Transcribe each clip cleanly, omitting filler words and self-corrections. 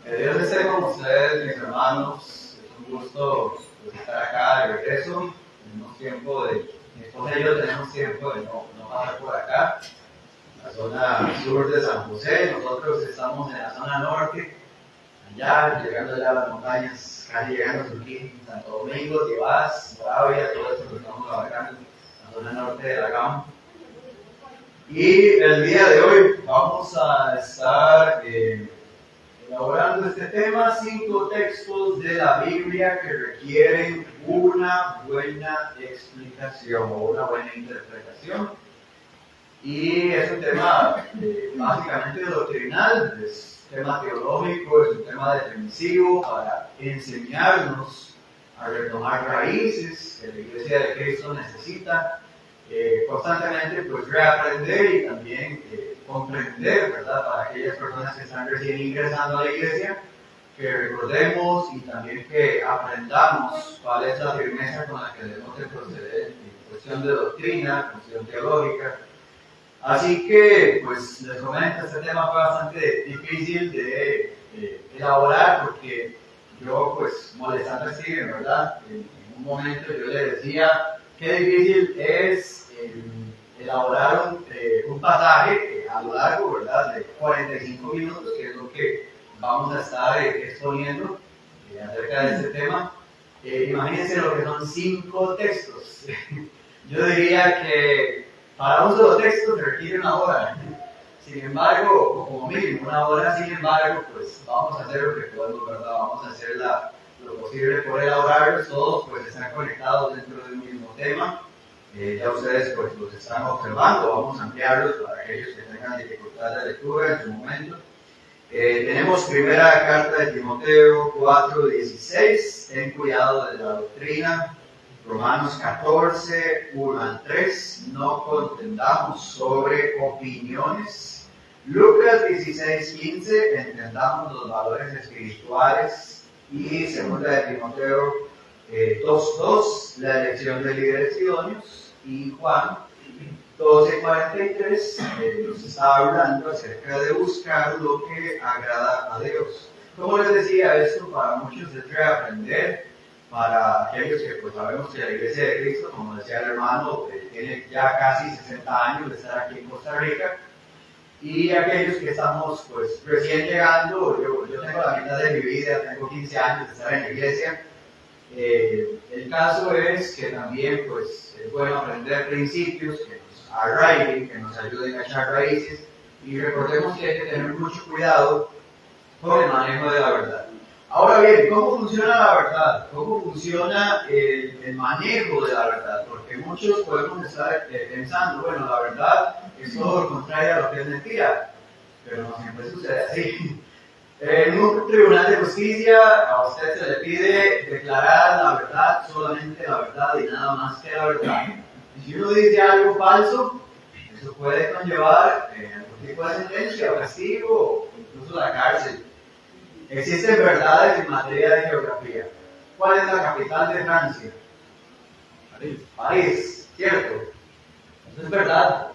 Que Dios esté con ustedes, mis hermanos. Es un gusto pues, estar acá de regreso. Tenemos tiempo de, mi esposa y yo tenemos tiempo de no pasar por acá, la zona sur de San José. Nosotros estamos en la zona norte, allá, llegando ya a las montañas, casi llegando a Surquín, Santo Domingo, Tibás, Moravia, todo esto que estamos abarcando, la zona norte de la Gama. Y el día de hoy vamos a estar elaborando este tema, 5 textos de la Biblia que requieren una buena explicación o una buena interpretación. Y es un tema básicamente doctrinal, es un tema teológico, es un tema defensivo para enseñarnos a retomar raíces que la Iglesia de Cristo necesita constantemente pues reaprender y también comprender, ¿verdad? Para aquellas personas que están recién ingresando a la iglesia, que recordemos y también que aprendamos cuál es la firmeza con la que debemos de proceder en cuestión de doctrina, cuestión teológica. Así que, pues, les comento, este tema fue bastante difícil de elaborar porque yo, pues, molestando a Steven, ¿verdad? En un momento yo le decía qué difícil es elaborar un pasaje a lo largo, ¿verdad? De 45 minutos, que es lo que vamos a estar exponiendo acerca de este tema. Imagínense lo que son 5 textos. Yo diría que para un solo texto se requiere una hora. Sin embargo, o como mínimo una hora, sin embargo, pues vamos a hacer lo que podemos, ¿verdad? Vamos a hacer lo posible por elaborarlos. Todos pues están conectados dentro del mismo tema. Ya ustedes pues los están observando, vamos a ampliarlos para aquellos que tengan dificultad de lectura en su momento. Tenemos primera carta de Timoteo 4:16, ten cuidado de la doctrina. Romanos 14, 1 al 3, no contendamos sobre opiniones. Lucas 16:15, entendamos los valores espirituales. Y segunda de Timoteo 2:2, la elección de líderes idóneos. Y Juan 12:43 nos está hablando acerca de buscar lo que agrada a Dios. Como les decía, esto para muchos es reaprender. Para aquellos que pues sabemos que la Iglesia de Cristo, como decía el hermano, tiene ya casi 60 años de estar aquí en Costa Rica. Y aquellos que estamos pues recién llegando, yo tengo la mitad de mi vida, tengo 15 años de estar en la iglesia. El caso es que también pues, es bueno aprender principios que nos arraiguen, que nos ayuden a echar raíces, y recordemos que hay que tener mucho cuidado con el manejo de la verdad. Ahora bien, ¿cómo funciona la verdad? ¿Cómo funciona el manejo de la verdad? Porque muchos podemos estar pensando, bueno, la verdad es todo lo contrario a lo que es mentira, pero no siempre sucede así. En un tribunal de justicia a usted se le pide declarar la verdad, solamente la verdad y nada más que la verdad. Y si uno dice algo falso, eso puede conllevar algún tipo de sentencia o castigo o incluso la cárcel. Existen verdades en materia de geografía. ¿Cuál es la capital de Francia? París, ¿cierto? Eso es verdad.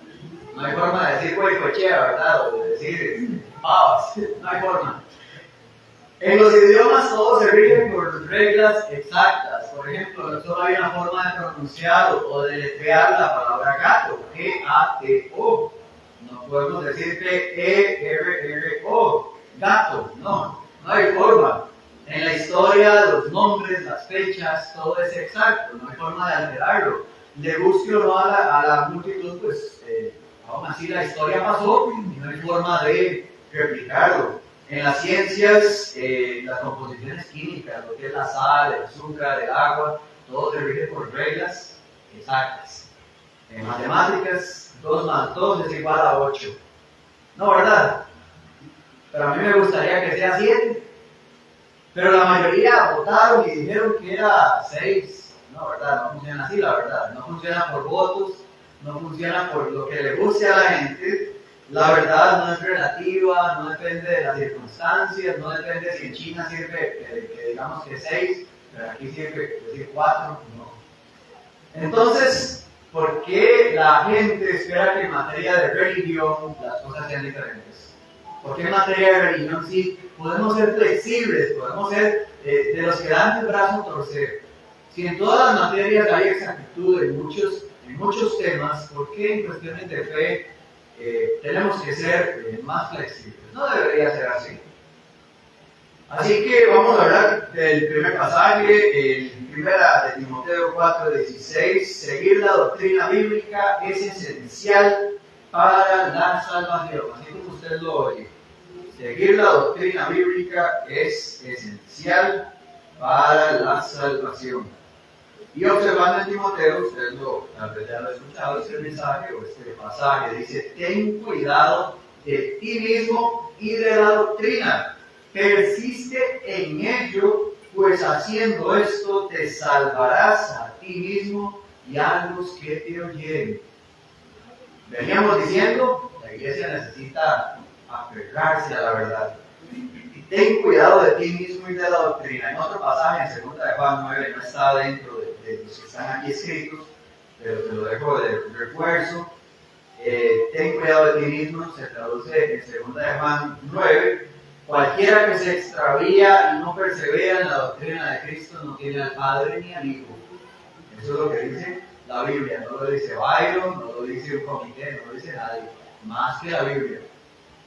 No hay forma de decir Huaycochea, ¿verdad? O de decir Pavas. No hay forma. En los idiomas todos se rigen por reglas exactas. Por ejemplo, solo hay una forma de pronunciar o de deletrear la palabra gato, G-A-T-O. No podemos decir G-E-R-R-O, gato, no hay forma. En la historia, los nombres, las fechas, todo es exacto, no hay forma de alterarlo. Le guste o no a la multitud, pues aún así la historia pasó y no hay forma de replicarlo. En las ciencias, las composiciones químicas, lo que es la sal, el azúcar, el agua, todo se rige por reglas exactas. En matemáticas, 2 más 2 es igual a 8. No, ¿verdad? Pero a mí me gustaría que sea 7. Pero la mayoría votaron y dijeron que era 6. No, ¿verdad? No funciona así, la verdad. No funciona por votos, no funciona por lo que le guste a la gente. La verdad no es relativa, no depende de las circunstancias, no depende si en China sirve que digamos que 6, pero aquí sirve decir 4, no. Entonces, ¿por qué la gente espera que en materia de religión las cosas sean diferentes? ¿Por qué en materia de religión sí podemos ser flexibles, podemos ser de los que dan el brazo a torcer. Si en todas las materias hay exactitud en muchos temas, ¿por qué en cuestiones de fe tenemos que ser más flexibles? No debería ser así. Así que vamos a hablar del primer pasaje, el primera de Timoteo 4:16. Seguir la doctrina bíblica es esencial para la salvación. Así como usted lo oye. Seguir la doctrina bíblica es esencial para la salvación. Y observando en Timoteo, usted tal vez ya lo ha escuchado, este mensaje o este pasaje, dice: ten cuidado de ti mismo y de la doctrina. Persiste en ello, pues haciendo esto te salvarás a ti mismo y a los que te oyeren. Veníamos diciendo, la iglesia necesita aferrarse a la verdad. Y ten cuidado de ti mismo y de la doctrina. En otro pasaje, en 2 de Juan 9, no está dentro de los que están aquí escritos, pero te lo dejo de refuerzo. Ten cuidado de ti mismo, se traduce en 2 de Juan 9. Cualquiera que se extravía y no persevera en la doctrina de Cristo no tiene al Padre ni al Hijo. Eso es lo que dice la Biblia. No lo dice Byron, no lo dice un comité, no lo dice nadie. Más que la Biblia.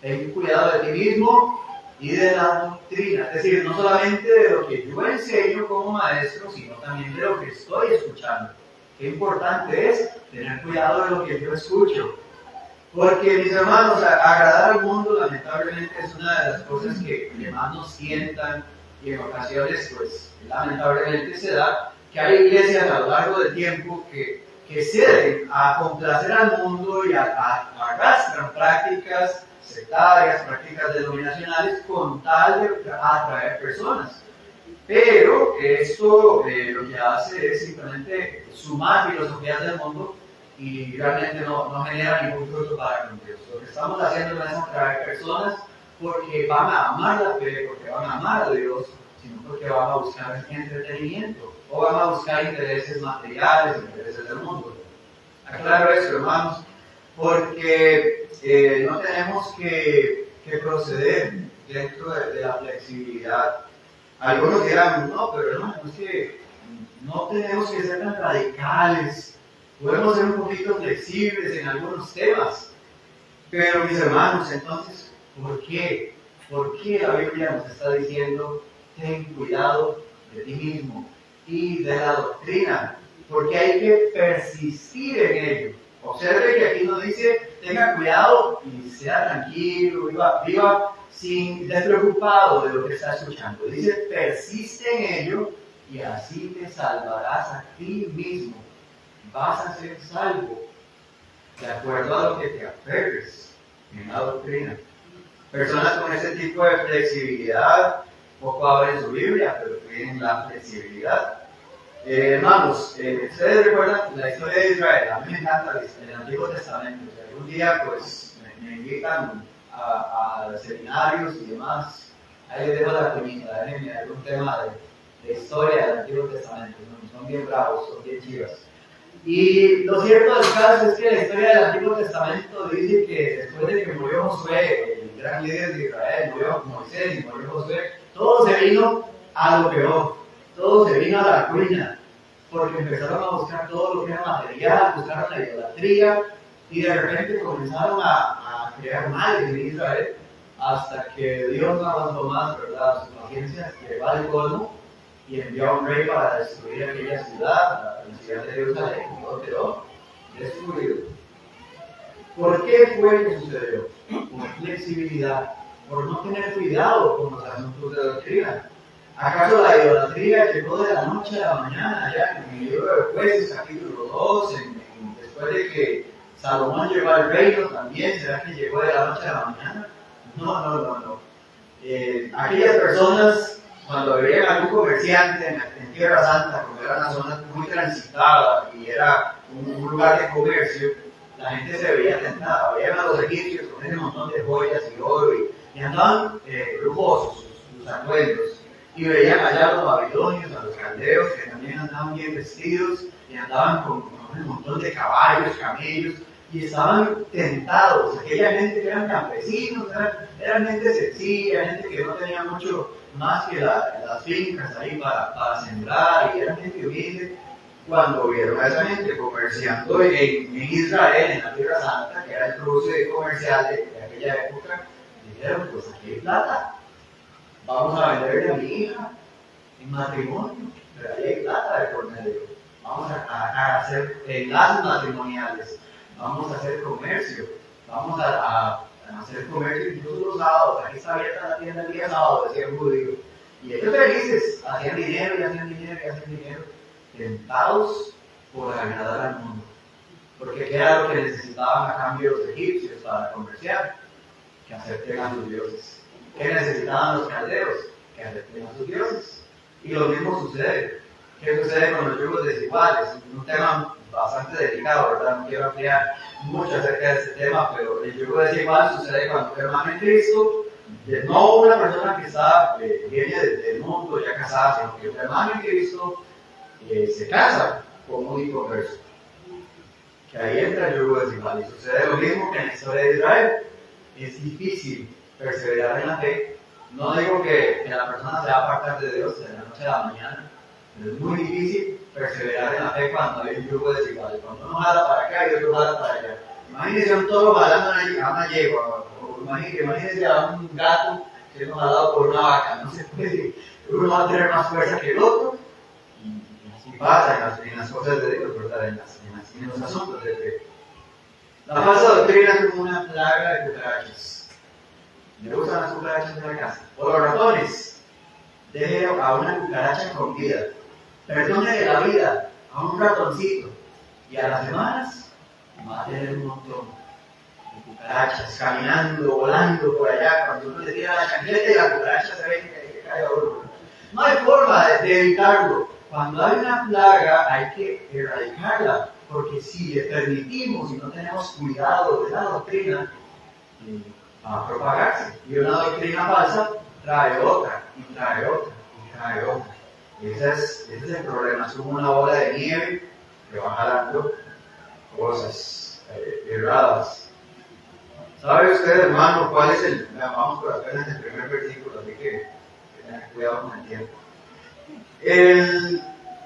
Ten cuidado de ti mismo y de la doctrina. Es decir, no solamente de lo que yo enseño como maestro, sino también de lo que estoy escuchando. Qué importante es tener cuidado de lo que yo escucho. Porque, mis hermanos, agradar al mundo lamentablemente es una de las cosas que más nos sientan, y en ocasiones, pues, lamentablemente se da que hay iglesias a lo largo del tiempo que ceden a complacer al mundo y arrastran prácticas sectarias, prácticas denominacionales con tal de atraer personas. Pero esto lo que hace es simplemente sumar filosofías del mundo y realmente no genera ningún fruto para con Dios. Lo que estamos haciendo no es atraer personas porque van a amar la fe, porque van a amar a Dios, sino porque van a buscar entretenimiento o van a buscar intereses materiales, intereses del mundo. Aclaro esto, hermanos, porque no tenemos que proceder dentro de la flexibilidad. Algunos dirán: no, pero hermano, es que no tenemos que ser tan radicales. Podemos ser un poquito flexibles en algunos temas. Pero mis hermanos, entonces, ¿por qué? ¿Por qué la Biblia nos está diciendo: ten cuidado de ti mismo y de la doctrina? Porque hay que persistir en ello. Observe que aquí nos dice: tenga cuidado y sea tranquilo, viva sin despreocupado de lo que está escuchando. Dice: persiste en ello y así te salvarás a ti mismo. Vas a ser salvo de acuerdo a lo que te aferres en la doctrina. Personas con ese tipo de flexibilidad poco abren su Biblia, pero tienen la flexibilidad. Hermanos, ustedes recuerdan la historia de Israel. A mí me encanta el Antiguo Testamento. Algún día pues me invitan a seminarios y demás. Ahí les dejo la primita, déjenme algún tema de historia del Antiguo Testamento. Son bien bravos, son bien chivas. Y lo cierto del caso es que la historia del Antiguo Testamento dice que después de que murió Josué, el gran líder de Israel, murió Moisés y murió Josué, todo se vino a lo peor, todo se vino a la ruina, porque empezaron a buscar todo lo que era material, buscaron la idolatría y de repente comenzaron a crear males en Israel hasta que Dios no aguantó más, ¿verdad? Su paciencia llegó al colmo y envió a un rey para destruir aquella ciudad, la ciudad de Jerusalén, y todo quedó destruido. ¿Por qué fue que sucedió? Por flexibilidad, por no tener cuidado con los asuntos de doctrina. ¿Acaso la idolatría llegó de la noche a la mañana, ya en el libro de Jueces, capítulo 2, después de que Salomón llegó al reino también? ¿Será que llegó de la noche a la mañana? No. Aquellas personas, cuando veían a algún comerciante en Tierra Santa, como era una zona muy transitada y era un lugar de comercio, la gente se veía tentada. Veían a los egipcios con ese montón de joyas y oro y andaban lujosos sus atuendos. Y veían allá a los babilonios, a los caldeos, que también andaban bien vestidos y andaban con un montón de caballos, camellos. y estaban tentados. Aquella gente que eran campesinos, eran gente sencilla, gente que no tenía mucho más que las fincas ahí para sembrar, y eran gente humilde. Cuando vieron a esa gente comerciando en Israel, en la Tierra Santa, que era el cruce comercial de aquella época, dijeron, pues aquí hay plata, vamos a venderle a mi hija en matrimonio, pero ahí hay plata de por medio. Vamos a hacer enlaces matrimoniales, vamos a hacer comercio, vamos a hacer comercio incluso los sábados. Aquí está abierta la tienda el día sábado, decía un judío. Y ellos felices, hacían dinero y hacían dinero y hacían dinero, tentados por agradar al mundo. Porque ¿qué era lo que necesitaban a cambio los egipcios para comerciar? Que acepten a sus dioses. ¿Qué necesitaban los caldeos? Que acepten a sus dioses. Y lo mismo sucede. ¿Qué sucede con los yugos desiguales? Un tema bastante delicado, ¿verdad? No quiero ampliar mucho acerca de este tema, pero el yugo desigual sucede cuando tu hermano en Cristo, no una persona que está viene del mundo ya casada, sino que tu hermano en Cristo se casa con un inconverso. Que ahí entra el yugo desigual. Y sucede lo mismo que en la historia de Israel. Es difícil perseverar en la fe. No digo que la persona se va a apartar de Dios de la noche a la mañana, pero es muy difícil perseverar en la fe cuando hay un yugo desigual. Cuando uno jala para acá y otro jala para allá. Imagínense a un toro jalando a una yegua, o imagínense a un gato siendo jalado por una vaca. No se puede. Uno va a tener más fuerza que el otro. Y así pasa en las cosas de Dios, ¿verdad? En los asuntos de fe. La falsa doctrina es como una plaga de cucarachas. ¿Le gustan las cucarachas de la casa? O los ratones. Deje a una cucaracha con vida. Perdone la vida a un ratoncito. Y a las semanas va a tener un montón de cucarachas caminando, volando por allá. Cuando uno le tira la chancleta y la cucaracha se ve que cae a uno. No hay forma de evitarlo. Cuando hay una plaga hay que erradicarla. Porque si le permitimos y no tenemos cuidado de la doctrina, va a propagarse. Y una doctrina falsa trae otra, y trae otra, y trae otra. Ese es el problema. Es como una bola de nieve que va jalando cosas erradas. ¿Sabe usted, hermano, cuál es el... Vamos por acá en el primer versículo, así que tengan cuidado con el tiempo.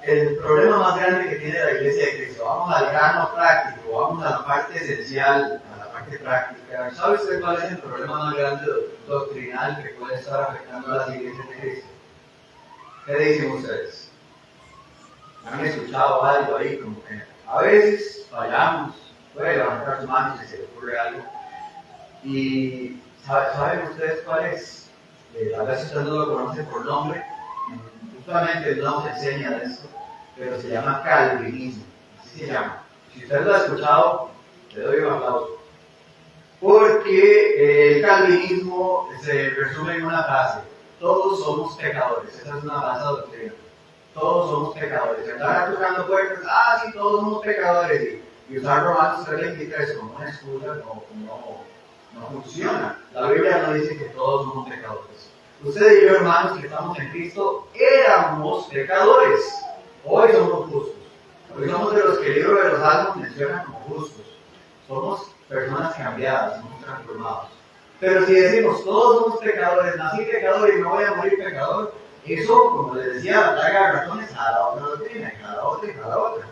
El problema más grande que tiene la Iglesia de Cristo, vamos al grano práctico, vamos a la parte esencial, a la parte práctica. ¿Sabe usted cuál es el problema más grande doctrinal que puede estar afectando a las iglesias de Cristo? ¿Qué dicen ustedes? ¿Han escuchado algo ahí? Como que a veces fallamos, puede levantar sus manos si se le ocurre algo. ¿Y saben ustedes cuál es? Tal vez usted no lo conoce por nombre. Justamente no nos enseña de esto, pero se llama calvinismo, así se llama. Si usted lo ha escuchado, le doy un aplauso. Porque el calvinismo se resume en una frase: todos somos pecadores. Esa es una falsa doctrina. Todos somos pecadores. Andar tocando puertas, sí, todos somos pecadores. Y usar Romanos 3:23 como una excusa no funciona. La Biblia no dice que todos somos pecadores. Usted y yo, hermanos, que estamos en Cristo, éramos pecadores. Hoy somos justos. Hoy somos de los que el libro de los Salmos menciona como justos. Somos personas cambiadas, somos transformados. Pero si decimos, todos somos pecadores, nací pecador y me voy a morir pecador, eso, como les decía, la plaga de ratones a la otra doctrina, cada otra y cada otra.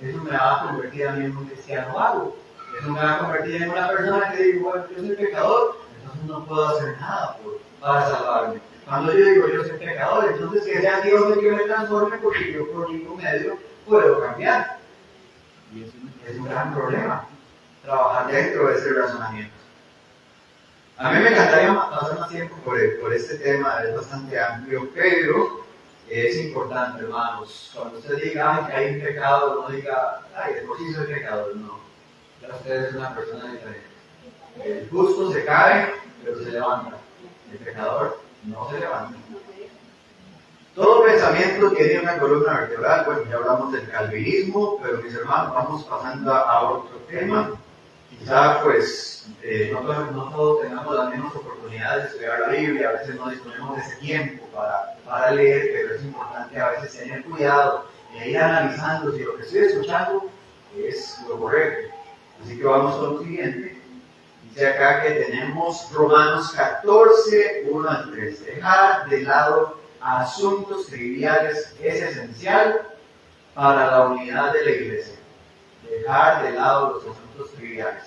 Eso me va a convertir a mí en un cristiano vago. Eso me va a convertir en una persona que digo, bueno, yo soy pecador, entonces no puedo hacer nada para salvarme. Cuando yo digo yo soy pecador, entonces que sea Dios el que me transforme, porque yo por ningún medio puedo cambiar. Y eso es un gran problema, trabajar dentro de ese razonamiento. A mí me encantaría pasar más tiempo por este tema, es bastante amplio, pero es importante, hermanos. Cuando usted diga que hay un pecado, no diga, de por sí soy pecador, no. Ya usted es una persona diferente. El justo se cae, pero se levanta. El pecador no se levanta. Todo pensamiento tiene una columna vertebral. Bueno, ya hablamos del calvinismo, pero mis hermanos, vamos pasando a otro tema. Quizá, pues, no todos tengamos las mismas oportunidades de estudiar la Biblia, a veces no disponemos de ese tiempo para leer, pero es importante a veces tener cuidado e ir analizando si lo que estoy escuchando es lo correcto. Así que vamos con lo siguiente. Dice acá que tenemos Romanos 14, 1 al 3. Dejar de lado asuntos triviales es esencial para la unidad de la iglesia. Dejar de lado los asuntos triviales.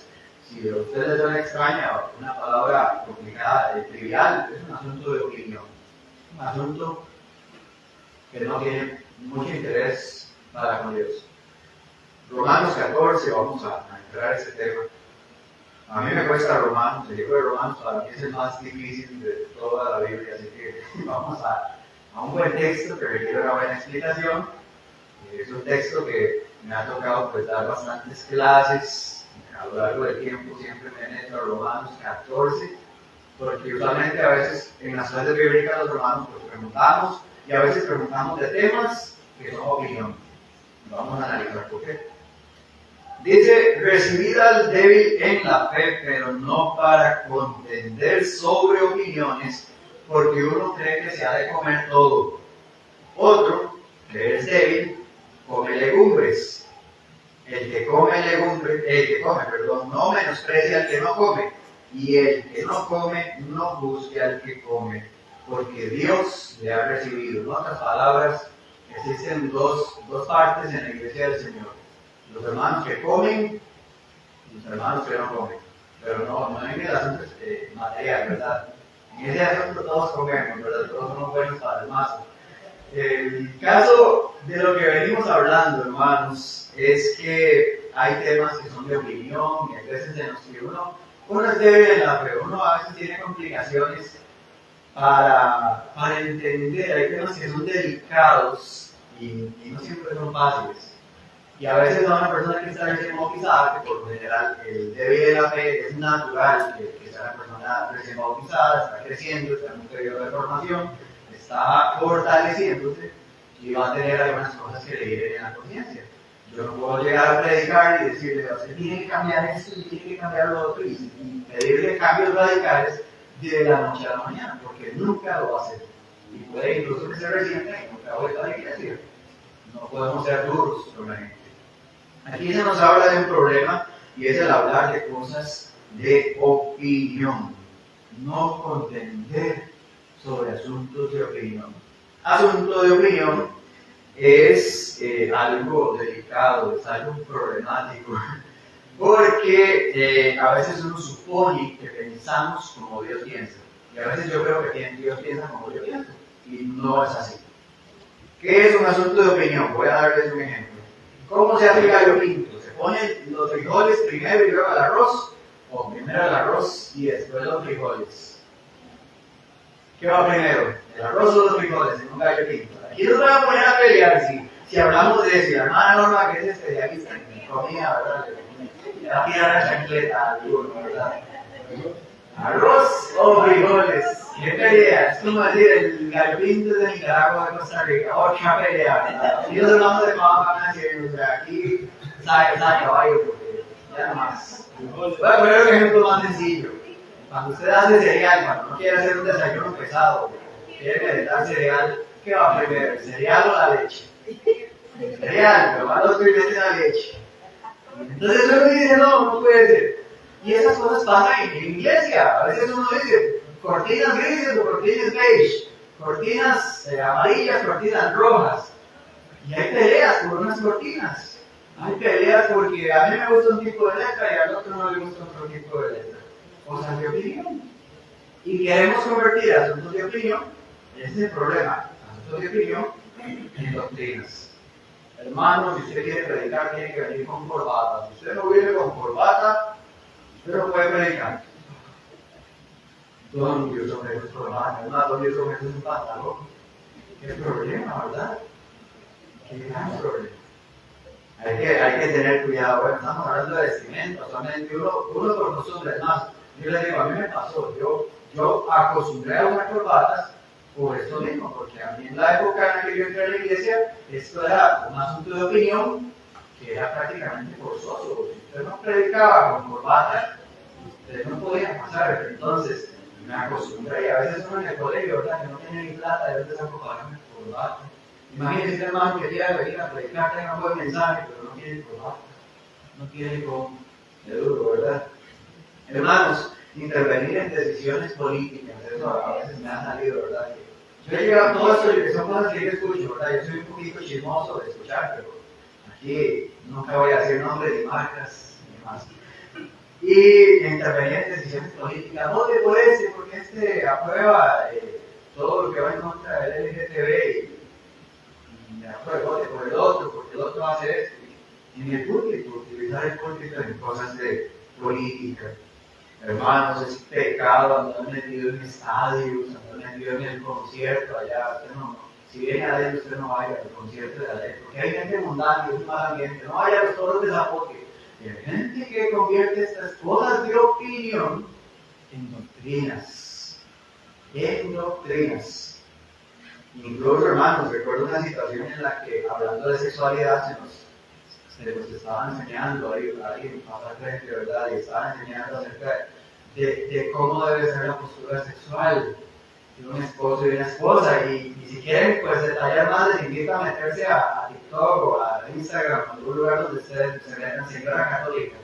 Si a ustedes les suena extraña una palabra complicada, trivial, es un asunto de opinión. Un asunto que no tiene mucho interés para con Dios. Romanos 14, vamos a entrar a ese tema. A mí me cuesta Romanos, el libro de Romanos para mí es el más difícil de toda la Biblia, así que vamos a un buen texto que requiere una buena explicación. Es un texto que me ha tocado pues, dar bastantes clases a lo largo del tiempo, siempre me meto a Romanos 14, porque usualmente a veces en las clases bíblicas los romanos pues preguntamos y a veces preguntamos de temas que son opinión. Vamos a analizar por qué. Dice, recibid al débil en la fe, pero no para contender sobre opiniones, porque uno cree que se ha de comer todo. Otro, que es débil, come legumbres. El que come, no menosprecia al que no come, y el que no come, no juzgue al que come, porque Dios le ha recibido. En otras palabras, existen dos partes en la iglesia del Señor. Los hermanos que comen y los hermanos que no comen. Pero no en el asunto material, ¿verdad? En ese asunto todos comemos, ¿verdad? Todos somos buenos para el mazo. El caso de lo que venimos hablando, hermanos, es que hay temas que son de opinión y hay veces en los que uno es débil en la fe, uno a veces tiene complicaciones para entender, hay temas que son delicados y no siempre son fáciles. Y a veces a una persona que está recién bautizada, que por lo general el débil de la fe es natural, que sea una persona recién bautizada, está creciendo, está en un periodo de formación, está fortaleciéndose y va a tener algunas cosas que le hieren en la conciencia. Yo no puedo llegar a predicar y decirle, usted tiene que cambiar esto y tiene que cambiar lo otro y pedirle cambios radicales de la noche a la mañana, porque nunca lo va a hacer. Y puede incluso que se resienta y nunca vuelva a la iglesia. No podemos ser duros con la gente. Aquí se nos habla de un problema y es el hablar de cosas de opinión, no contender sobre asuntos de opinión. Asunto de opinión es algo delicado, es algo problemático, porque a veces uno supone que pensamos como Dios piensa, y a veces yo creo que Dios piensa como yo pienso, y no es así. ¿Qué es un asunto de opinión? Voy a darles un ejemplo. ¿Cómo se hace el gallo pinto? ¿Se ponen los frijoles primero y luego el arroz? ¿O primero el arroz y después los frijoles? ¿Qué va primero? ¿El arroz o los frijoles en un gallo pinto? Aquí nos van a poner a pelear si hablamos de eso. Y la hermana Norma, que es especialista en comida, ¿verdad? Le va a tirar la chancleta a alguno, ¿verdad? ¿Arroz o frijoles? ¿Qué pelea? Es como decir el gallo pinto de Nicaragua de Costa Rica. Otra pelea, ¿verdad? Aquí nos hablamos de mamá, o sea, aquí sabe caballo, porque ya no más. Voy a poner un ejemplo más sencillo. Cuando usted hace cereal, cuando no quiere hacer un desayuno pesado, quiere calentar cereal, ¿qué va primero? ¿El cereal o la leche? El cereal, pero va los primeros la leche. Entonces uno dice, no puede ser. Y esas cosas pasan en iglesia. A veces uno dice, cortinas grises o cortinas beige, cortinas amarillas, cortinas rojas. Y hay peleas por unas cortinas. Hay peleas porque a mí me gusta un tipo de letra y al otro no le gusta otro tipo de letra. Cosas de opinión. Y queremos convertir asuntos de opinión, ese es el problema, asuntos de opinión en doctrinas. Hermano, si usted quiere predicar, tiene que venir con corbata. Si usted no viene con corbata, usted no puede predicar. Todo el mundo usa un corbata, todo el mundo usa un pantalón. ¿Qué problema, verdad? Qué gran problema. Hay que tener cuidado. Bueno, estamos hablando de vestimenta, solamente uno por costumbre. Es más, yo les digo, a mí me pasó, yo acostumbré a usar corbatas por esto mismo, porque a mí en la época en la que yo entré a la iglesia, esto era un asunto de opinión que era prácticamente forzoso. Si usted no predicaba con corbata, usted no podía pasar. Entonces, me acostumbré, y a veces uno en el colegio, ¿verdad? Que no tiene ni plata, a veces saco pagarme corbata. Imagínense un hermano que quiera venir a predicar, tenga un buen mensaje, pero no quiere corbata, no quiere cómo. Qué duro, ¿verdad? Hermanos, intervenir en decisiones políticas, eso a veces me ha salido, ¿verdad? Yo he llegado a todo esto y son cosas que yo escucho, ¿verdad? Yo soy un poquito chismoso de escuchar, pero aquí nunca voy a decir nombres ni marcas ni más. Y intervenir en decisiones políticas, vote por este, porque este aprueba todo lo que va en contra del LGTB y me aprueba, vote por el otro, porque el otro va a hacer esto. Y en el público, utilizar el público en cosas de política. Hermanos, es pecado andar metido en estadios, andar metido en el concierto allá. Usted no, si viene a Adel, usted no vaya al concierto de Adel, porque hay gente mundana y es un mal ambiente. No vaya a los toros de Zapote. Y hay gente que convierte estas cosas de opinión en doctrinas. En doctrinas. Incluso, hermanos, recuerdo una situación en la que, hablando de sexualidad, se nos estaba enseñando ahí pasar frente, ¿verdad? Y estaba enseñando acerca de cómo debe ser la postura sexual de un esposo y una esposa. Y si quieren, pues detallar más, les invito a meterse a TikTok o a Instagram, o a algún lugar donde ustedes se vean señora católica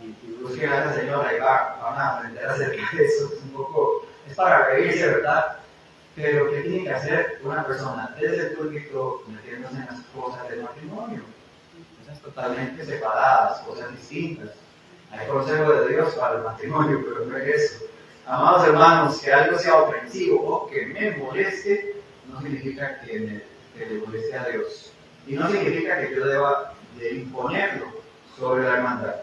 y busquen a esa señora y van a aprender acerca de eso. Es un poco, es para reírse, ¿verdad? Pero ¿qué tiene que hacer una persona desde el público metiéndose en las cosas del matrimonio? Cosas totalmente separadas, cosas distintas. Hay consejo de Dios para el matrimonio, pero no es eso. Amados hermanos, que algo sea ofensivo o que me moleste, no significa que le moleste a Dios. Y no significa que yo deba de imponerlo sobre la hermandad.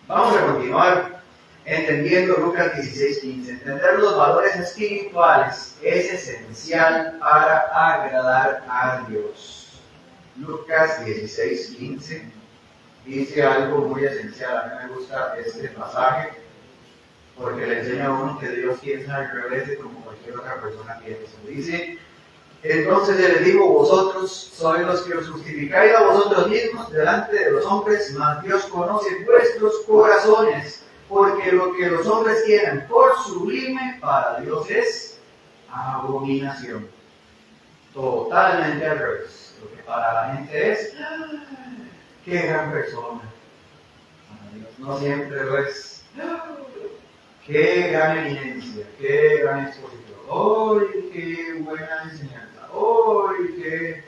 Vamos a continuar entendiendo Lucas 16:15. Entender los valores espirituales es esencial para agradar a Dios. Lucas 16:15 dice algo muy esencial. A mí me gusta este pasaje porque le enseña a uno que Dios piensa al revés de como cualquier otra persona piensa. Dice, entonces les digo, vosotros sois los que os justificáis a vosotros mismos delante de los hombres, mas Dios conoce vuestros corazones, porque lo que los hombres tienen por sublime para Dios es abominación. Totalmente al revés. Lo que para la gente es, qué gran persona. Para Dios no siempre lo es. Qué gran eminencia, qué gran expositor. ¡Ay, qué buena enseñanza! ¡Ay,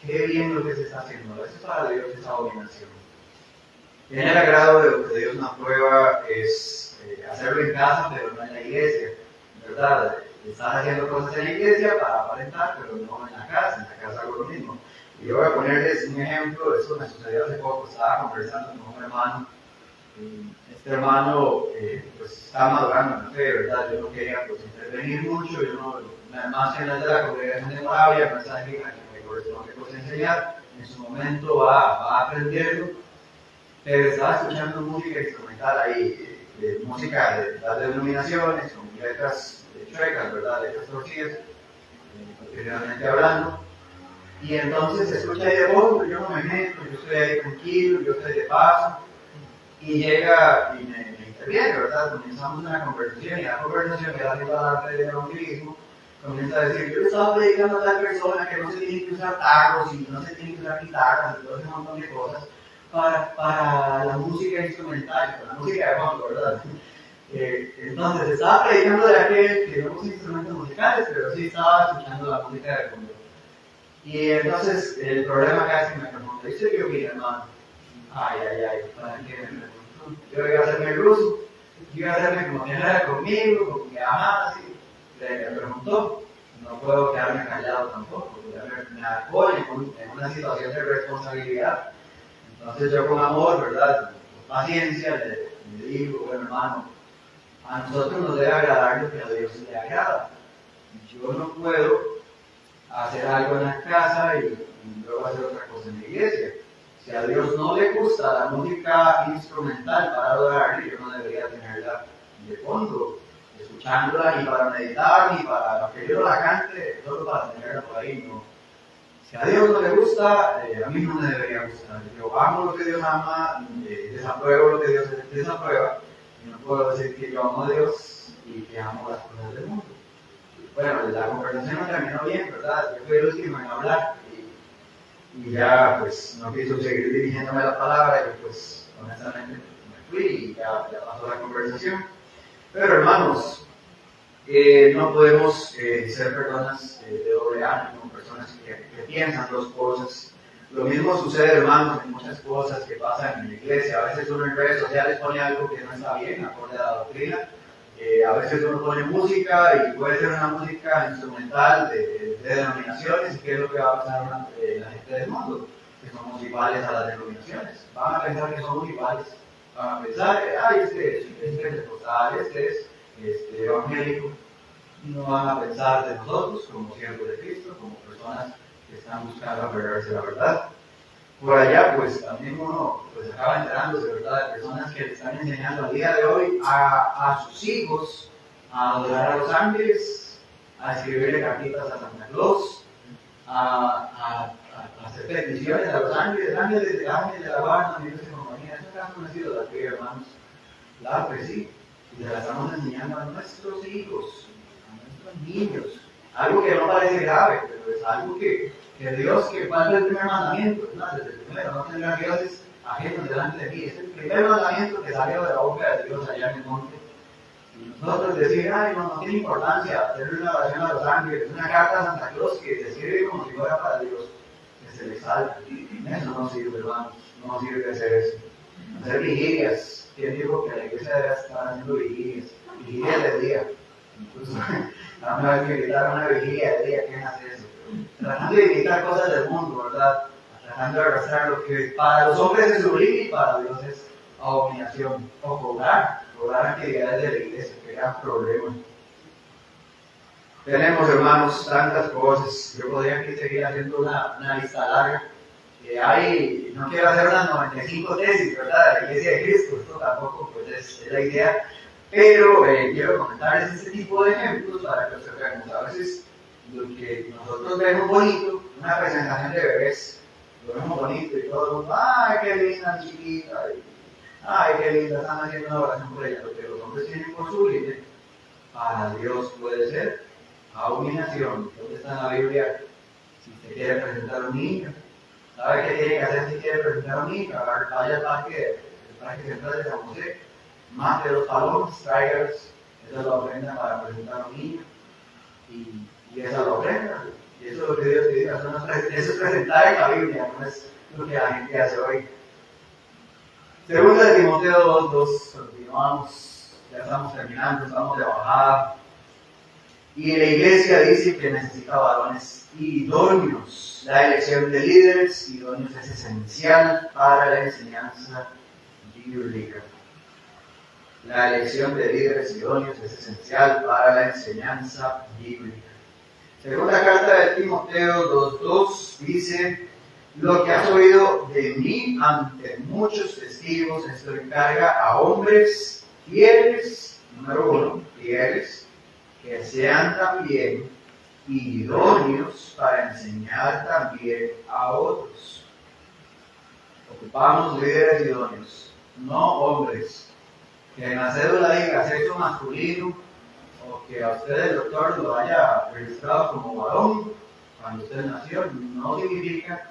qué bien lo que se está haciendo! Eso para Dios es abominación. En el agrado de lo que Dios nos prueba es hacerlo en casa, pero no en la iglesia, ¿verdad? Están haciendo cosas en la iglesia para aparentar, pero no en la casa hago lo mismo. Y yo voy a ponerles un ejemplo, eso me sucedió hace poco, estaba conversando con un hermano. Este hermano pues está madurando en la fe, ¿verdad? Yo no quería pues intervenir mucho, yo no, más que nada de la congregación de Moravia, no es alguien a quien me corresponde pues enseñar, en su momento va a aprenderlo, pero estaba escuchando música instrumental ahí, música de las denominaciones, con letras chuecas, ¿verdad? Letras torcidas, posteriormente hablando. Y entonces se escucha ahí de fondo, yo no me meto, yo estoy ahí tranquilo, yo estoy de paso. Y llega y me interviene, ¿verdad? Comenzamos una conversación y la conversación que da haciendo el arte del evangelismo comienza a decir, yo le estaba predicando a tal persona que no se tiene que usar tacos y no se tiene que usar guitarras y todo ese montón de cosas para la música instrumental, para la música de fondo, ¿verdad? Entonces estaba predicando de aquel que no usa instrumentos musicales, pero sí estaba escuchando la música de fondo. Y entonces el problema acá es que me preguntó, ¿y usted qué opina, hermano? Ay, ¿para qué me preguntó? Yo iba a hacerme el ruso, yo iba a hacerme como que no era conmigo, como que así. Me preguntó, no puedo quedarme callado tampoco, porque me apoyo en una situación de responsabilidad. Entonces yo con amor, ¿verdad? Con paciencia le digo, bueno hermano, a nosotros nos debe agradar lo que a Dios le agrada. Yo no puedo hacer algo en la casa y luego hacer otra cosa en la iglesia. Si a Dios no le gusta la música instrumental para adorarle, yo no debería tenerla de fondo, escuchándola ni para meditar, ni para que yo la cante, solo para tenerla por ahí, no. Si a Dios no le gusta, a mí no me debería gustar. Yo amo lo que Dios ama, desapruebo lo que Dios desaprueba, y no puedo decir que yo amo a Dios y que amo las cosas del mundo. Bueno, la conversación no terminó bien, ¿verdad? Yo fui el último en hablar y ya pues no quiso seguir dirigiéndome la palabra y pues honestamente me fui y ya pasó la conversación. Pero hermanos, no podemos ser personas de doble ánimo, personas que piensan dos cosas. Lo mismo sucede, hermanos, en muchas cosas que pasan en la iglesia. A veces uno en redes sociales pone algo que no está bien, acorde a la doctrina. A veces uno pone música y puede ser una música instrumental de denominaciones. ¿Y qué es lo que va a pasar la gente del mundo? Que somos iguales a las denominaciones. Van a pensar que somos iguales. Van a pensar, ay, este es pentecostal, este es evangélico. No van a pensar de nosotros como siervos de Cristo, como personas que están buscando aferrarse a la verdad. Por allá, pues también uno pues, acaba enterándose, ¿verdad?, de personas que le están enseñando al día de hoy a sus hijos a adorar a los ángeles, a escribirle cartitas a Santa Claus, a hacer peticiones a los ángeles, ángeles de la guarda, amigos de compañía. Eso acaso no ha sido la fe, hermanos. Claro que sí. Y se la estamos enseñando a nuestros hijos, a nuestros niños. Algo que no parece grave, pero es algo que Dios, que falta el primer mandamiento, ¿no? Desde el primero, no tendrán dioses ajenos delante de mí. Es el primer mandamiento que salió de la boca de Dios allá en el monte. Y nosotros decir, ay, no tiene importancia hacerle una oración a los ángeles, una carta a Santa Claus que se escribe como si fuera para Dios, que se le salga. Eso no sirve, hermanos, no sirve hacer eso. Hacer vigilias. ¿Quién dijo que la iglesia debe estar haciendo vigilias? Vigilias de día. Incluso, una vez que gritaron una vigilia de día, ¿quién hace eso? Tratando de imitar cosas del mundo, ¿verdad? Tratando de arrastrar lo que para los hombres es sublime y para Dios es abominación. O cobrar actividades de la iglesia, que gran problema. Tenemos, hermanos, tantas cosas. Yo podría aquí seguir haciendo una lista larga. No quiero hacer unas 95 tesis, ¿verdad? De la Iglesia de Cristo, esto tampoco pues, es la idea. Pero quiero comentarles este tipo de ejemplos para que observemos. A veces lo que nosotros vemos bonito, una presentación de bebés, lo vemos bonito y todo el mundo, ¡ay, qué linda chiquita! ¡Ay, qué linda! Están haciendo una oración por ella. Lo que los hombres tienen por sublime, para Dios puede ser abominación. ¿Dónde está en la Biblia? Si usted quiere presentar a un niño, ¿sabe qué tiene que hacer si quiere presentar a un niño? Vaya al parque central de San José, mate los palomas, tráigalos, esa es la ofrenda para presentar a un niño. Y esa es la ofrenda. Y eso es lo que Dios pide. Eso es presentar en la Biblia, no es lo que la gente hace hoy. Segunda de Timoteo 2:2, continuamos, ya estamos terminando, estamos de bajada. Y la iglesia dice que necesita varones idóneos. La elección de líderes idóneos es esencial para la enseñanza bíblica. La elección de líderes idóneos es esencial para la enseñanza bíblica. Segunda carta de Timoteo 2:2 dice: lo que has oído de mí ante muchos testigos, esto encarga a hombres fieles, número 1, fieles, que sean también idóneos para enseñar también a otros. Ocupamos líderes idóneos, no hombres. Que en la cédula diga sexo masculino, o que a usted el doctor lo haya registrado como varón cuando usted nació, no significa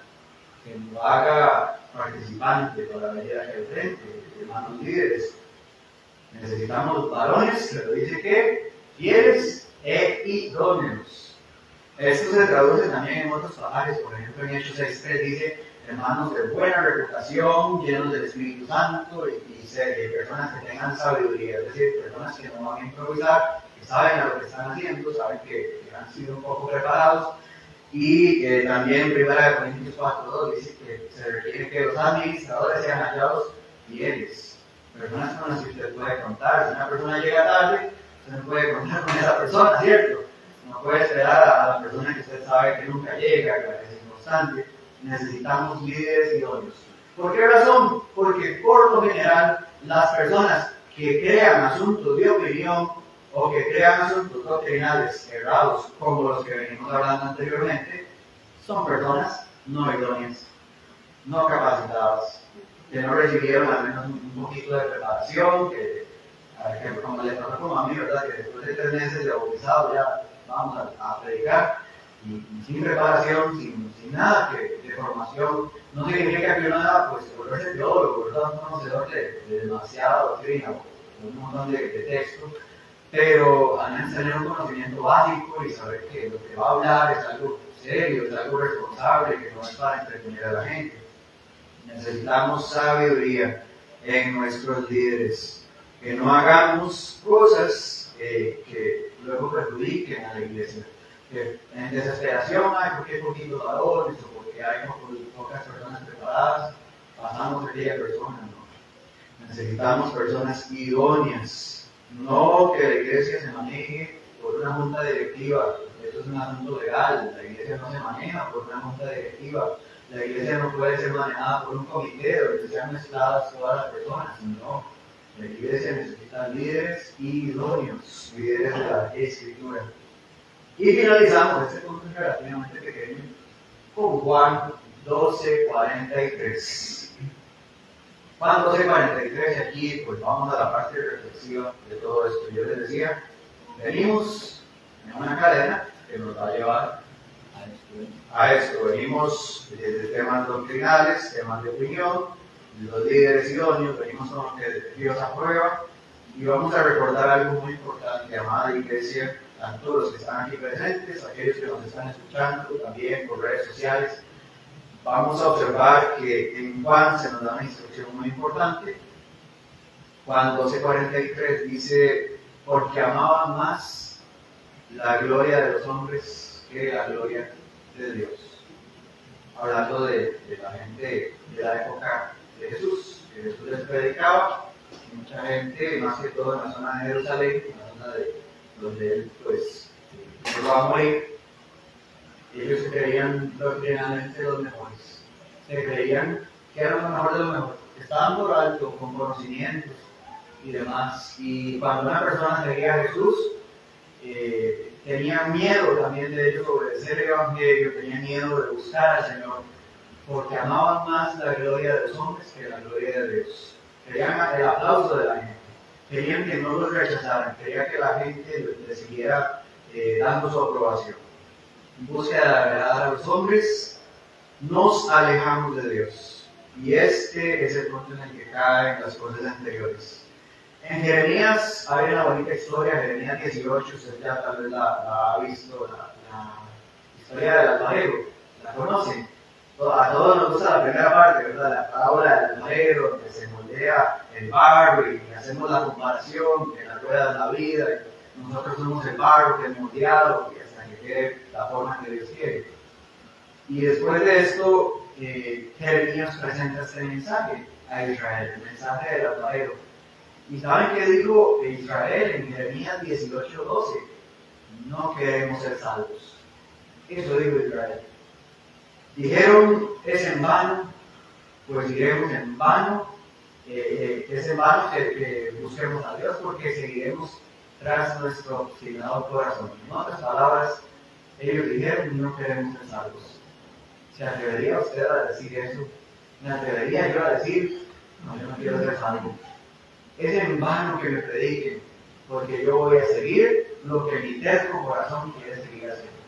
que lo haga participante para la vida del frente, hermanos líderes. Necesitamos varones, pero dice que fieles e idóneos. Esto se traduce también en otros pasajes, por ejemplo en Hechos 6:3 dice: hermanos de buena reputación, llenos del Espíritu Santo y personas que tengan sabiduría, es decir, personas que no van a improvisar, que saben a lo que están haciendo, saben que han sido un poco preparados. Y también en 1 Corintios 4:2 dice que se requiere que los administradores sean hallados fieles, personas con las que usted puede contar. Si una persona llega tarde, usted no puede contar con esa persona, ¿cierto? No puede esperar a la persona que usted sabe que nunca llega, que es inconstante. Necesitamos líderes idóneos. ¿Por qué razón? Porque por lo general las personas que crean asuntos de opinión o que crean asuntos doctrinales errados, como los que venimos hablando anteriormente, son personas no idóneas, no capacitadas, que no recibieron al menos un poquito de preparación, que como le pasó como a mí, ¿verdad? Que después de 3 meses de bautizado ya vamos a predicar, y sin preparación, sin nada, que formación. No significa que uno deba pues, volverse teólogo, ¿verdad? Un conocedor de demasiada doctrina, un montón de textos, pero al menos tener un conocimiento básico y saber que lo que va a hablar es algo serio, es algo responsable, que no es para entretener a la gente. Necesitamos sabiduría en nuestros líderes, que no hagamos cosas que luego perjudiquen a la iglesia. Que en desesperación, porque hay poquitos valores o porque hay pocas personas preparadas, pasamos a aquella persona. No. Necesitamos personas idóneas, no que la iglesia se maneje por una junta directiva. Esto es un asunto legal, la iglesia no se maneja por una junta directiva. La iglesia no puede ser manejada por un comité donde sean mezcladas todas las personas, no. La iglesia necesita líderes idóneos, líderes de la Escritura. Y finalizamos, este punto es relativamente pequeño, con Juan 12:43. Juan 12:43, aquí pues vamos a la parte reflexiva de todo esto. Yo les decía, venimos en una cadena que nos va a llevar a esto. Venimos desde temas doctrinales, temas de opinión, los líderes idóneos, venimos con lo que Dios aprueba, y vamos a recordar algo muy importante, amada iglesia, tanto los que están aquí presentes, aquellos que nos están escuchando, también por redes sociales. Vamos a observar que en Juan se nos da una instrucción muy importante. Juan 12:43 dice, porque amaban más la gloria de los hombres que la gloria de Dios. Hablando de la gente de la época de Jesús, que Jesús les predicaba, mucha gente, más que todo en la zona de Jerusalén, en la zona de donde él pues va a morir. Ellos se creían doctrinalmente los mejores, se creían que eran lo mejor de lo mejor, estaban por alto, con conocimientos y demás, y cuando una persona seguía a Jesús, tenían miedo también de ellos obedecer el Evangelio, tenían miedo de buscar al Señor, porque amaban más la gloria de los hombres que la gloria de Dios. Querían el aplauso de la gente, querían que no los rechazaran, querían que la gente les siguiera dando su aprobación. En búsqueda de agradar a los hombres, nos alejamos de Dios. Y este es el punto en el que caen las cosas anteriores. En Jeremías hay una bonita historia, Jeremías 18, usted ya tal vez la ha visto, la historia del alfarero, la conocen. A todos nos gusta la primera parte, ¿verdad? La parábola del alfarero, donde se moldea el barro y hacemos la comparación, que la rueda de la vida, y nosotros somos el barro que es moldeado y hasta que quede la forma que Dios quiere. Y después de esto, Jeremías presenta este mensaje a Israel, el mensaje del alfarero. ¿Y saben qué dijo Israel en Jeremías 18:12? No queremos ser salvos. Eso dijo Israel. Dijeron, es en vano, pues diremos en vano, es en vano que busquemos a Dios porque seguiremos tras nuestro obstinado corazón. En otras palabras, ellos dijeron, no queremos ser salvos. ¿Se atrevería usted a decir eso? ¿Me atrevería yo a decir, no, yo no quiero ser salvo? Es en vano que me prediquen, porque yo voy a seguir lo que mi terco corazón quiere seguir haciendo.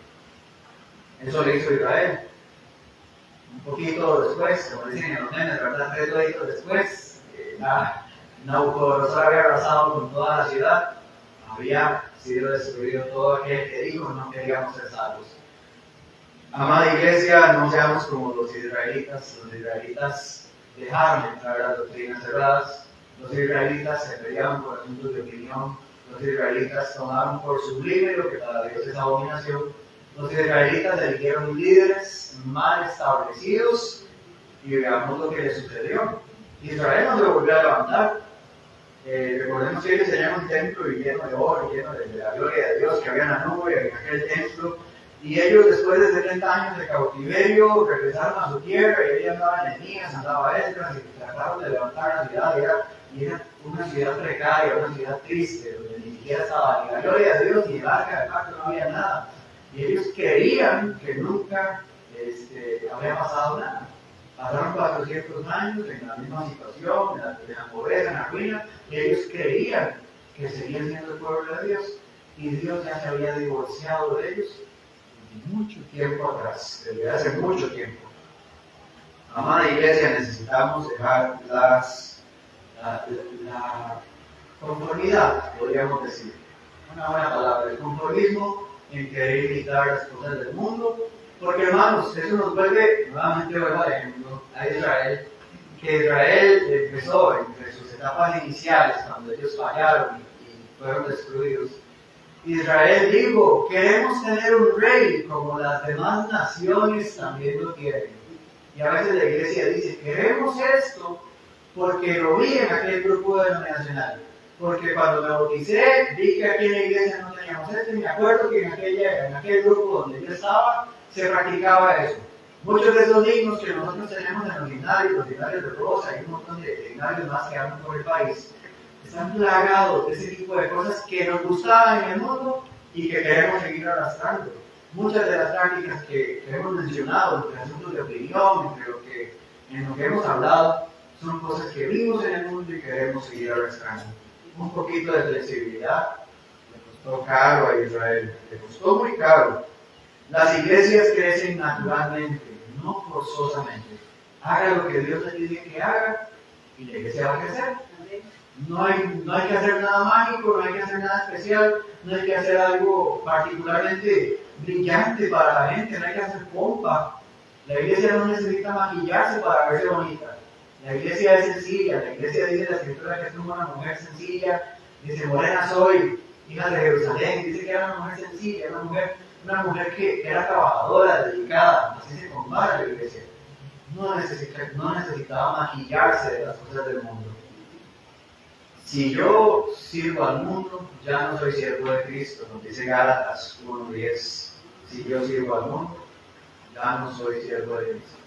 Eso le hizo Israel. Un poquito después, como dicen en los memes, ¿verdad? 3 deditos después, Nabucodonosor había arrasado con toda la ciudad, había sido destruido todo aquel que dijo no queríamos ser salvos. Amada iglesia, no seamos como los israelitas. Los israelitas dejaron entrar las doctrinas cerradas. Los israelitas se peleaban por asuntos de opinión. Los israelitas tomaron por sublime lo que para Dios es abominación. Los israelitas eligieron líderes mal establecidos y veamos lo que les sucedió. Israel no se volvió a levantar. Recordemos que ellos tenían un templo lleno de oro, lleno de la gloria de Dios, que había una nube en aquel templo. Y ellos, después de 70 años de cautiverio, regresaron a su tierra y ahí andaba Nehemías, andaba Esdras y trataron de levantar la ciudad. Y era una ciudad precaria, una ciudad triste, donde ni siquiera estaba ni la gloria de Dios ni el arca del pacto, no había nada. Y ellos creían que nunca había pasado nada. Pasaron 400 años en la misma situación, en la pobreza, en la ruina, y ellos creían que seguían siendo el pueblo de Dios. Y Dios ya se había divorciado de ellos mucho tiempo atrás, desde hace mucho tiempo. Amada iglesia, necesitamos dejar la conformidad, podríamos decir. Una buena palabra, el conformismo en querer imitar las cosas del mundo. Porque hermanos, eso nos vuelve, nuevamente vuelvo al ejemplo, a Israel, que Israel empezó entre sus etapas iniciales, cuando ellos fallaron y fueron destruidos. Israel dijo, queremos tener un rey como las demás naciones también lo tienen. Y a veces la iglesia dice, queremos esto porque lo vi en aquel grupo denominacional. Porque cuando me bauticé, vi que aquí en la iglesia no teníamos esto, y me acuerdo que en aquel grupo donde yo estaba, se practicaba eso. Muchos de esos himnos que nosotros tenemos en los himnarios de Rosa, y un montón de himnarios más que andan por el país, están plagados de ese tipo de cosas que nos gustaban en el mundo y que queremos seguir arrastrando. Muchas de las prácticas que hemos mencionado, entre asuntos de opinión, en lo que hemos hablado, son cosas que vimos en el mundo y queremos seguir arrastrando. Un poquito de flexibilidad le costó caro a Israel, le costó muy caro. Las iglesias crecen naturalmente, no forzosamente. Haga lo que Dios le dice que haga y la iglesia va a crecer. No hay que hacer nada mágico, no hay que hacer nada especial, no hay que hacer algo particularmente brillante para la gente, no hay que hacer pompa. La iglesia no necesita maquillarse para verse bonita. La iglesia es sencilla, la iglesia dice la escritura que es una mujer sencilla, dice morena soy, hija de Jerusalén, dice que era una mujer sencilla, una mujer que era trabajadora, dedicada, así se compara la iglesia. No necesitaba maquillarse de las cosas del mundo. Si yo sirvo al mundo, ya no soy siervo de Cristo, nos dice Gálatas 1:10. Si yo sirvo al mundo, ya no soy siervo de Cristo.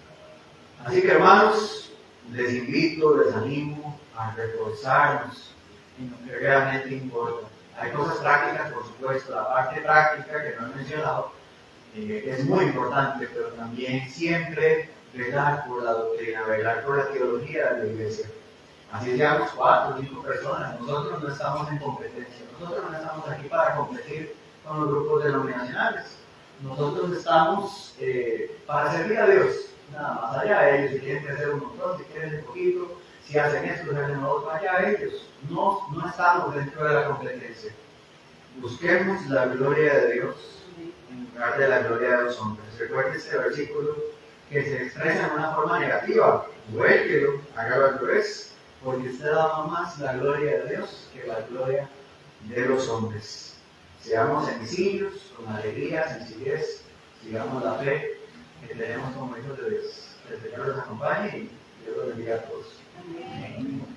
Así que hermanos, les invito, les animo a reforzarnos en lo que realmente importa. Hay cosas prácticas, por supuesto, la parte práctica que no he mencionado es muy importante, pero también siempre velar por la doctrina, velar por la teología de la iglesia. Así seamos 4 o 5 personas, nosotros no estamos en competencia, nosotros no estamos aquí para competir con los grupos denominacionales, nosotros estamos para servir a Dios, nada más allá de ellos, si quieren crecer un montón, si quieren un poquito, si hacen esto, si hacen otro, allá ellos, no estamos dentro de la competencia. Busquemos la gloria de Dios en lugar de la gloria de los hombres. Recuerden este versículo que se expresa en una forma negativa, duélquelo, hágalo al revés. Porque usted ama más la gloria de Dios que la gloria de los hombres. Seamos sencillos, con alegría, sencillez, sigamos la fe que tenemos como hijos de Dios. Que el Señor los acompañe y Dios los bendiga a todos. Amén.